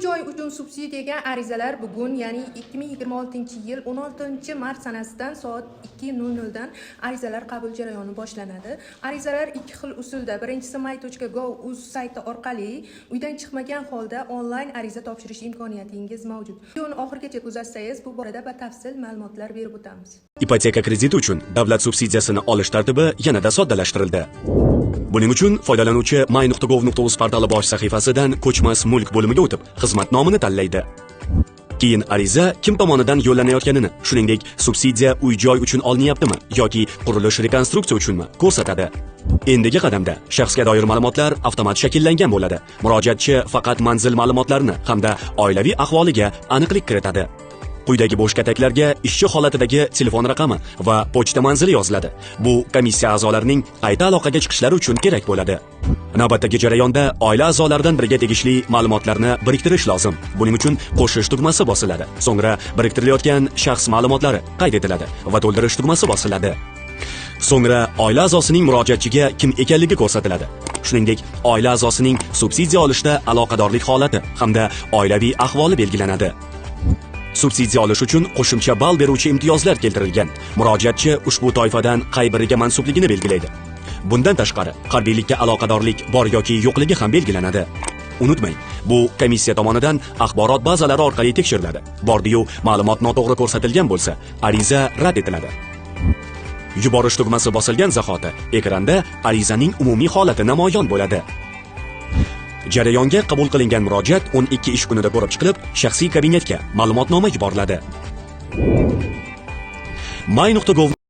Uy-joy uchun subsidiyaga arizalar bugun, ya'ni 2026-yil 16-mart sanasidan soat 2:00 dan arizalar qabul jarayoni boshlanadi. Arizalar ikki xil usulda. Birinchisi my.gov.uz sayti orqali uydan chiqmagan holda onlayn ariza topshirish imkoniyatingiz mavjud. Videoni oxirigacha kuzatsangiz, bu borada batafsil ma'lumotlar berib o'tamiz. Ipoteka krediti uchun davlat subsidiyasini olish tartibi yanada soddalashtirildi. Buning uchun foydalanuvchi my.gov.uz portali bosh sahifasidan ko'chmas mulk bo'limiga o'tib, xizmat nomini tanlaydi. Keyin ariza kim tomonidan yo'llanayotganini, shuningdek, subsidiya uy-joy uchun olinyaptimi yoki qurilish rekonstruksiya uchunmi ko'rsatadi. Endigi qadamda shaxsga doir ma'lumotlar avtomat shakllangan bo'ladi. Murojaatchi faqat manzil ma'lumotlarini hamda oilaviy ahvoliga aniqlik kiritadi. Quyidagi bo'sh kataklarga ishchi holatidagi telefon raqami va pochta manzili yoziladi. Bu komissiya a'zolarining qayta aloqaga chiqishlari uchun kerak bo'ladi. Navbatdagi jarayonda oila a'zolaridan biriga tegishli ma'lumotlarni biriktirish lozim. Buning uchun qo'shish tugmasi bosiladi. So'ngra biriktirilayotgan shaxs ma'lumotlari qayd etiladi va to'ldirish tugmasi bosiladi. So'ngra oila a'zosining murojaatchiga kim ekanligi ko'rsatiladi. Shuningdek, oila a'zosining subsidiya olishda aloqadorlik holati hamda oilaviy ahvoli belgilanadi. Subsidiya olish uchun qo'shimcha ball beruvchi imtiyozlar keltirilgan. Murojaatchi ushbu toifadan qay biriga mansubligini belgilaydi. Bundan tashqari, harbiylikka aloqadorlik bor yoki yo'qligi ham belgilanadi. Unutmang, bu komissiya tomonidan axborot bazalari orqali tekshiriladi. Bordi-yu, ma'lumot noto'g'ri ko'rsatilgan bo'lsa, ariza rad etiladi. Yuborish tugmasi bosilgan zahoti ekranda arizaning umumiy holati namoyon bo'ladi. Jarayonga qabul qilingan murojaat 12 ish kunida ko'rib chiqilib, shaxsiy kabinetga ma'lumotnoma yuboriladi. my.gov